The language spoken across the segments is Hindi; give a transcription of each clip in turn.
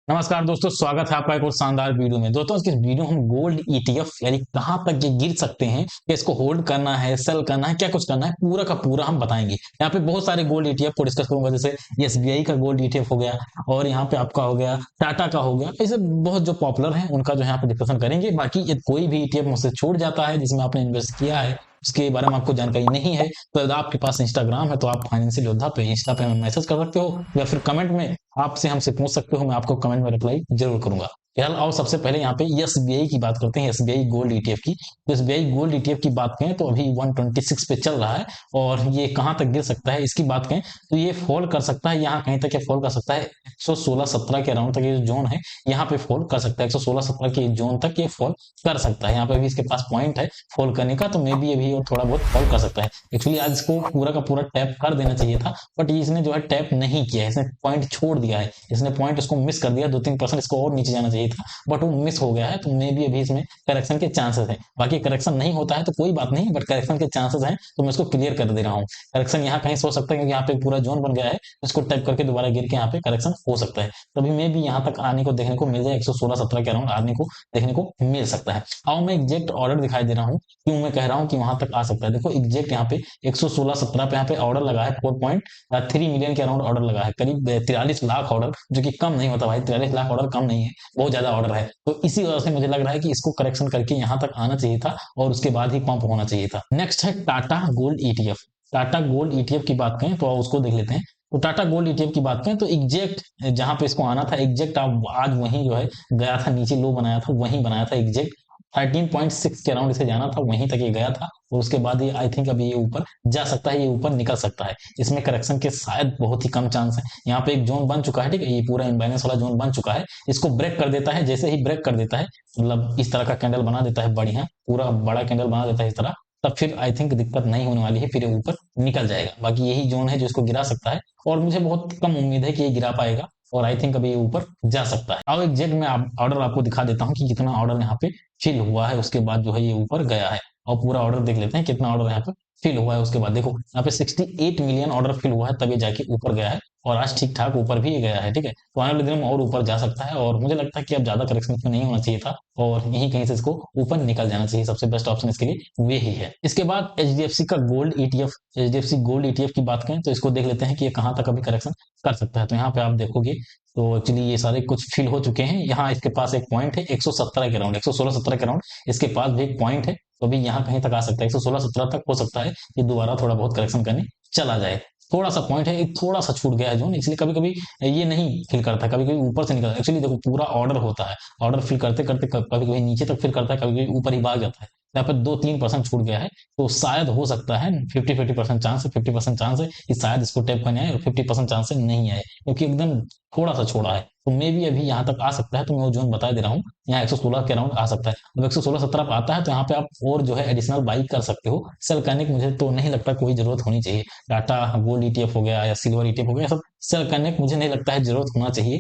नमस्कार दोस्तों, स्वागत है आपका एक और शानदार वीडियो में। दोस्तों, इस वीडियो में हम गोल्ड ईटीएफ यानी कहां तक ये गिर सकते हैं, कि इसको होल्ड करना है, सेल करना है, क्या कुछ करना है, पूरा का पूरा हम बताएंगे। यहाँ पे बहुत सारे गोल्ड ईटीएफ को डिस्कस करूंगा, जैसे एसबीआई का गोल्ड ईटीएफ हो गया, और यहाँ पे आपका हो गया टाटा का हो गया। ऐसे बहुत जो पॉपुलर है उनका जो यहाँ पे डिस्कशन करेंगे। बाकी ये कोई भी ईटीएफ मुझसे छूट जाता है जिसमें आपने इन्वेस्ट किया है, उसके बारे में आपको जानकारी नहीं है, तो अगर आपके पास इंस्टाग्राम है तो आप फाइनेंशियल योद्धा पे इंस्टा पे मैसेज कर सकते हो, या फिर कमेंट में आपसे हमसे पूछ सकते हो। मैं आपको कमेंट में रिप्लाई जरूर करूंगा। फिलहाल और सबसे पहले यहाँ पे एसबीआई की बात करते हैं, एसबीआई गोल्ड ईटीएफ की। तो एसबीआई गोल्ड ईटीएफ की बात करें तो अभी 126 पे चल रहा है, और ये कहां तक गिर सकता है इसकी बात करें तो ये फॉल कर सकता है। यहाँ कहीं तक ये फॉल कर सकता है 116-17 के अराउंड तक, ये जो जोन है यहाँ पे फॉल कर सकता है। 116-17 के जोन तक ये फॉल कर सकता है। यहाँ पे भी इसके पास पॉइंट है फॉल करने का, तो मे बी अभी और थोड़ा बहुत फॉल कर सकता है। एक्चुअली आज इसको पूरा का पूरा टैप कर देना चाहिए था, बट इसने जो है टैप नहीं किया है, इसने पॉइंट छोड़ दिया है, इसने पॉइंट इसको मिस कर दिया। 2-3% इसको और नीचे जाना चाहिए था, बट वो मिस हो गया है। तो मे भी अभी इसमें करेक्शन के चांसेस है। बाकी करेक्शन नहीं होता है तो कोई बात नहीं, बट करेक्शन के चांसेस हैं तो मैं इसको क्लियर कर दे रहा हूँ। करेक्शन यहाँ कहीं हो सकता है, क्योंकि यहाँ पे पूरा जोन बन गया है, इसको टैप करके दोबारा गिर के यहाँ पे करेक्शन हो सकता है। तभी मे भी यहाँ तक आने को देखने को मिल जाए, 116-17 के अराउंड आने को देखने को मिल सकता है। और मैं एग्जैक्ट ऑर्डर दिखाई दे रहा हूँ, क्यों मैं कह रहा हूँ कि वहां तक आ सकता है। देखो एग्जैक्ट यहाँ पे 116-17 पे यहाँ पे ऑर्डर लगा है, 4.3 मिलियन के अराउंड ऑर्डर लगा है, करीब 43 लाख ऑर्डर, जो कि कम नहीं होता भाई। 43 लाख ऑर्डर कम नहीं है, बहुत ज्यादा ऑर्डर है। तो इसी वजह से मुझे लग रहा है कि इसको करेक्शन करके यहाँ तक आना चाहिए था, और उसके बाद ही पंप होना चाहिए था। नेक्स्ट है Tata gold ETF. Tata gold ETF की बात करें तो उसको देख लेते हैं। तो टाटा गोल्ड ईटीएफ की बात करें तो एग्जैक्ट जहां पे इसको आना था, एग्जैक्ट आज वहीं जो है गया था, नीचे लो बनाया था, वहीं बनाया था एग्जैक्ट 13.6 के अराउंड इसे जाना था, वहीं तक ये गया था। और उसके बाद ये आई थिंक अभी ये ऊपर जा सकता है, ये ऊपर निकल सकता है। इसमें करेक्शन के शायद बहुत ही कम चांस है। यहाँ पे एक जोन बन चुका है, ठीक है, ये पूरा इम्बैलेंस वाला जोन बन चुका है। इसको ब्रेक कर देता है, जैसे ही ब्रेक कर देता है, मतलब इस तरह का कैंडल बना देता है, बढ़िया पूरा बड़ा कैंडल बना देता है इस तरह, तब फिर आई थिंक दिक्कत नहीं होने वाली है, फिर ये ऊपर निकल जाएगा। बाकी यही जोन है जो इसको गिरा सकता है, और मुझे बहुत कम उम्मीद है कि ये गिरा पाएगा, और आई थिंक अभी ये ऊपर जा सकता है। अब एग्जैक्ट मैं ऑर्डर आपको दिखा देता हूँ कि कितना ऑर्डर यहाँ पे फिल हुआ है, उसके बाद जो है ये ऊपर गया है। और पूरा ऑर्डर देख लेते हैं कितना ऑर्डर यहाँ पे फिल हुआ है। उसके बाद देखो यहाँ पे 68 मिलियन ऑर्डर फिल हुआ है, तभी जाके ऊपर गया है, और आज ठीक ठाक ऊपर भी गया है, ठीक है। तो आने वाले दिन में और ऊपर जा सकता है, और मुझे लगता है कि अब ज्यादा करेक्शन इसमें नहीं होना चाहिए था, और यहीं कहीं से इसको ऊपर निकल जाना चाहिए। सबसे बेस्ट ऑप्शन इसके लिए वे ही है। इसके बाद एचडीएफसी का gold ETF, HDFC gold ETF की बात करें तो इसको देख लेते हैं कि ये कहाँ तक अभी करेक्शन कर सकता है। तो यहाँ पे आप देखोगे तो एक्चुअली ये सारे कुछ फिल हो चुके हैं। यहाँ इसके पास एक पॉइंट है 117 के राउंड, 116-17 के राउंड, इसके पास भी एक पॉइंट है। तो अभी यहाँ कहीं तक आ सकता है, 116-17 तक हो सकता है कि दोबारा थोड़ा बहुत करेक्शन करने चला जाए। थोड़ा सा पॉइंट है, थोड़ा सा छूट गया है जोन, इसलिए कभी कभी ये नहीं फिल करता, कभी कभी ऊपर से निकलता है। एक्चुअली देखो पूरा ऑर्डर होता है, ऑर्डर फिल करते करते कभी कभी नीचे तक फिल करता है, कभी कभी ऊपर ही भाग जाता है। यहाँ पे 2-3% छूट गया है, तो शायद हो सकता है 50-50% चांस है, 50% चांस है कि शायद इसको टैप करने आए, और 50% चांस है नहीं आए, क्योंकि एकदम थोड़ा सा छोड़ा है। तो मे भी अभी यहाँ तक आ सकता है, तो मैं वो जोन बता दे रहा हूँ, यहाँ 116 के अराउंड आ सकता है। अब 116-17 पे आता है तो यहाँ पे आप और जो है एडिशनल बाई कर सकते हो। सेल करने की मुझे तो नहीं लगता कोई जरूरत होनी चाहिए। टाटा गोल्ड ईटीएफ हो गया या सिल्वर ईटीएफ हो गया, सब सेल करने की मुझे नहीं लगता है जरूरत होना चाहिए।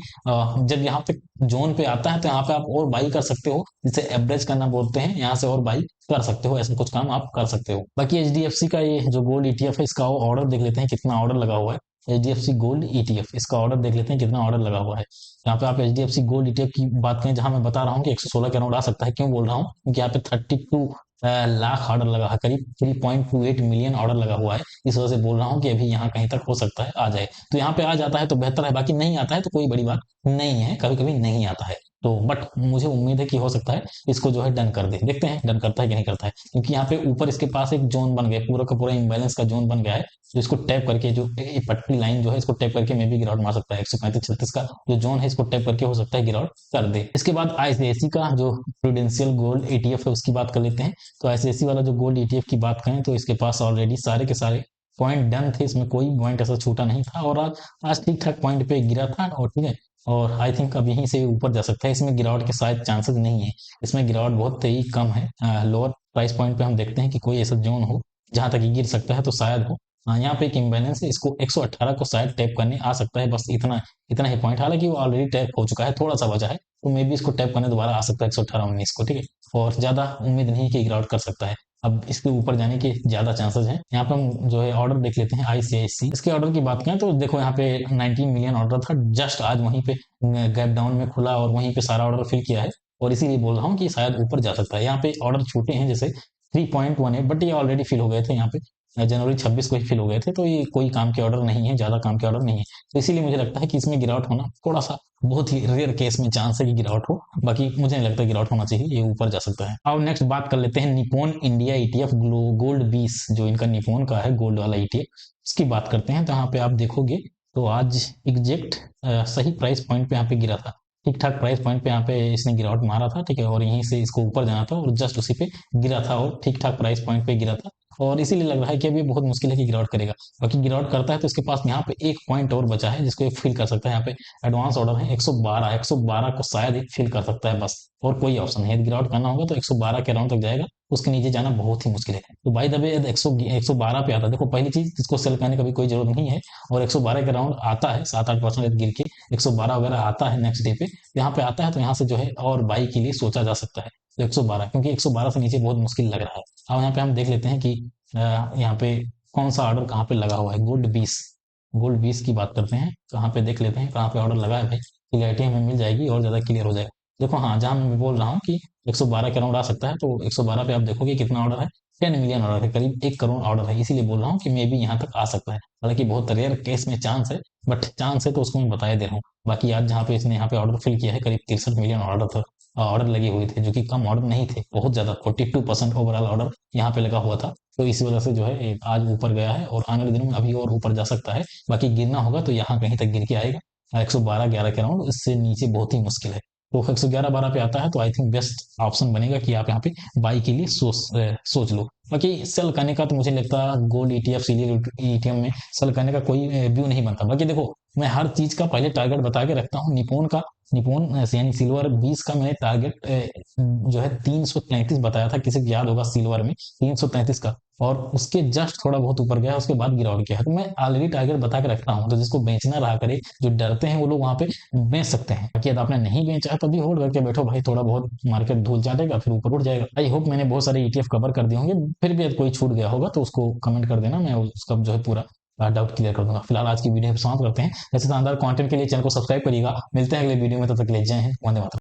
जब यहाँ पे जोन पे आता है तो यहाँ पे आप और बाई कर सकते हो, जिसे एवरेज करना बोलते हैं, यहाँ से और बाई कर सकते हो। ऐसा कुछ काम आप कर सकते हो। बाकी एचडीएफसी का ये जो गोल्ड ईटीएफ है, इसका ऑर्डर देख लेते हैं कितना ऑर्डर लगा हुआ है। एचडीएफसी गोल्ड ईटीएफ, इसका ऑर्डर देख लेते हैं कितना ऑर्डर लगा हुआ है। यहाँ पे आप एचडीएफसी गोल्ड ईटीएफ की बात करें, जहां मैं बता रहा हूँ कि 116 के अराउंड आ सकता है। क्यों बोल रहा हूँ, क्योंकि यहाँ पे 32 लाख ऑर्डर लगा है, करीब 3.28 मिलियन ऑर्डर लगा हुआ है। इस वजह से बोल रहा हूँ कि अभी यहाँ कहीं तक हो सकता है आ जाए। तो यहाँ पे आ जाता है तो बेहतर है, बाकी नहीं आता है तो कोई बड़ी बात नहीं है, कभी कभी नहीं आता है। तो बट मुझे उम्मीद है कि हो सकता है इसको जो है डन कर दे। देखते हैं डन करता है कि नहीं करता है, क्योंकि यहाँ पे ऊपर इसके पास एक जोन बन गया, पूरा का पूरा इम्बैलेंस का जोन बन गया है। तो इसको टैप करके जो ये पट्टी लाइन जो है, इसको टैप करके मे भी गिरावट मार सकता है। 135-36 का जो जोन है, इसको टैप करके हो सकता है गिरावट कर दे। इसके बाद आईसीआईसी का जो प्रूडेंशियल गोल्ड ईटीएफ है उसकी बात कर लेते हैं। तो आईसीआईसी वाला जो गोल्ड ईटीएफ की बात करें तो इसके पास ऑलरेडी सारे के सारे पॉइंट डन थे, इसमें कोई पॉइंट ऐसा छूटा नहीं था, और आज ठीक ठाक पॉइंट पे गिरा था, और ठीक है। और आई थिंक अब यहीं से ऊपर जा सकता है, इसमें गिरावट के शायद चांसेस नहीं है, इसमें गिरावट बहुत ही कम है। लोअर प्राइस पॉइंट पे हम देखते हैं कि कोई ऐसा जोन हो जहां तक ये गिर सकता है, तो शायद हो। यहाँ पे एक इम्बैलेंस है, इसको 118 को शायद टैप करने आ सकता है, बस इतना इतना ही पॉइंट। हालांकि वो ऑलरेडी टैप हो चुका है, थोड़ा सा बचा है, तो मे भी इसको टैप करने दोबारा आ सकता है 118-19 को, ठीक है। और ज्यादा उम्मीद नहीं कि गिरावट कर सकता है। अब इसके ऊपर जाने के ज्यादा चांसेस हैं। यहाँ पे हम जो है ऑर्डर देख लेते हैं आईसीआईसी। इसके ऑर्डर की बात करें तो देखो यहाँ पे 19 मिलियन ऑर्डर था, जस्ट आज वहीं पे गैप डाउन में खुला और वहीं पे सारा ऑर्डर फिल किया है, और इसीलिए बोल रहा हूँ कि शायद ऊपर जा सकता है। यहाँ पे ऑर्डर छूटे हैं जैसे 3.18, बट ये ऑलरेडी फिल हो गए थे यहाँ पे, जनवरी 26 को ही फिल हो गए थे, तो ये कोई काम के ऑर्डर नहीं है, ज्यादा काम के ऑर्डर नहीं है। तो इसीलिए मुझे लगता है कि इसमें गिरावट होना थोड़ा सा, बहुत ही रेयर केस में चांस है कि गिरावट हो, बाकी मुझे नहीं लगता गिरावट होना चाहिए, ये ऊपर जा सकता है। अब नेक्स्ट बात कर लेते हैं निपोन इंडिया ईटीएफ गोल्ड 20, जो इनका निपोन का है गोल्ड वाला ईटीएफ, इसकी बात करते हैं। तो यहाँ पे आप देखोगे तो आज एग्जैक्ट सही प्राइस पॉइंट पे यहाँ पे गिरा था, ठीक ठाक प्राइस पॉइंट पे यहाँ पे इसने गिरावट मारा था, ठीक है, और यहीं से इसको ऊपर जाना था और जस्ट उसी पे गिरा था और ठीक ठाक प्राइस पॉइंट पे गिरा था, और इसीलिए लग रहा है कि अभी बहुत मुश्किल है कि गिरावट करेगा। बाकी गिरावट करता है तो इसके पास यहाँ पे एक पॉइंट और बचा है जिसको ये फिल कर सकता है। यहाँ पे एडवांस ऑर्डर है 112, 112 को शायद ही फिल कर सकता है बस, और कोई ऑप्शन नहीं है। यदि गिरावट करना होगा तो 112 के राउंड तक जाएगा, उसके नीचे जाना बहुत ही मुश्किल है। तो भाई दबे 112 पे आता है, देखो पहली चीज इसको सेल करने का भी कोई जरूरत नहीं है, और 112 के राउंड आता है 7-8% गिर के 112 वगैरह आता है नेक्स्ट डे पे, यहाँ पे आता है तो यहाँ से जो है और बाई के लिए सोचा जा सकता है। तो 112, क्योंकि 112 से नीचे बहुत मुश्किल लग रहा है। अब यहाँ पे हम देख लेते हैं कि यहाँ पे कौन सा ऑर्डर कहाँ पे लगा हुआ है। गोल्ड 20, गोल्ड 20 की बात करते हैं, कहाँ पे देख लेते हैं कहाँ पे ऑर्डर लगा है भाई, क्लियरिटी हमें मिल जाएगी और ज्यादा क्लियर हो जाएगा। देखो हाँ, जहाँ मैं बोल रहा हूँ कि 112 के राउंड आ सकता है, तो 112 पे आप देखोगे कितना ऑर्डर है, 10 मिलियन ऑर्डर है, करीब 1 करोड़ ऑर्डर है, इसीलिए बोल रहा हूँ कि मे भी यहाँ तक आ सकता है। हालांकि बहुत रेयर केस में चांस है, बट चांस है तो उसको मैं बताया दे रहा हूँ। बाकी आज जहाँ पे इसने यहाँ पे ऑर्डर फिल किया है, करीब 63 मिलियन ऑर्डर था, ऑर्डर लगे हुए थे, जो कि कम ऑर्डर नहीं थे, बहुत ज्यादा 42% ओवरऑल ऑर्डर यहाँ पे लगा हुआ था। तो इसी वजह से जो है ये आज ऊपर गया है, और आने वाले दिनों में अभी और ऊपर जा सकता है। बाकी गिरना होगा तो यहाँ कहीं तक गिर के आएगा 112-11 के राउंड, इससे नीचे बहुत ही मुश्किल है। तो 111-12 पे आता है तो आई थिंक बेस्ट ऑप्शन बनेगा कि आप यहाँ पे बाई के लिए सोच लो। बाकी सेल करने का तो मुझे लगता है गोल्ड ईटीएफ सिल्वर ईटीएम में सेल करने का कोई व्यू नहीं बनता। बाकी देखो मैं हर चीज का पहले टारगेट बता के रखता हूँ। निपोन का, निपोन यानी सिल्वर 20 का मैंने टारगेट जो है 333 बताया था, किसी को याद होगा, सिल्वर में 333 का, और उसके जस्ट थोड़ा बहुत ऊपर गया, उसके बाद गिरावट किया है। तो मैं ऑलरेडी टारगेट बता के रखता हूँ, तो जिसको बेचना रहा करे, जो डरते हैं वो लोग वहां पे बेच सकते हैं। बाकी यदि आपने नहीं बेचा है तो अभी होल्ड करके बैठो भाई, थोड़ा बहुत मार्केट धूल चाटेगा फिर ऊपर उठ जाएगा। आई होप मैंने बहुत सारे ईटीएफ कवर कर दिए होंगे, फिर भी यदि कोई छूट गया होगा तो उसको कमेंट कर देना, मैं उसका जो है पूरा डाउट क्लियर कर दूंगा। फिलहाल आज की वीडियो समाप्त करते हैं। ऐसे शानदार कंटेंट के लिए चैनल को सब्सक्राइब करिएगा। मिलते हैं अगले वीडियो में, तब तक के लिए जय हिंद, वंदे मातरम।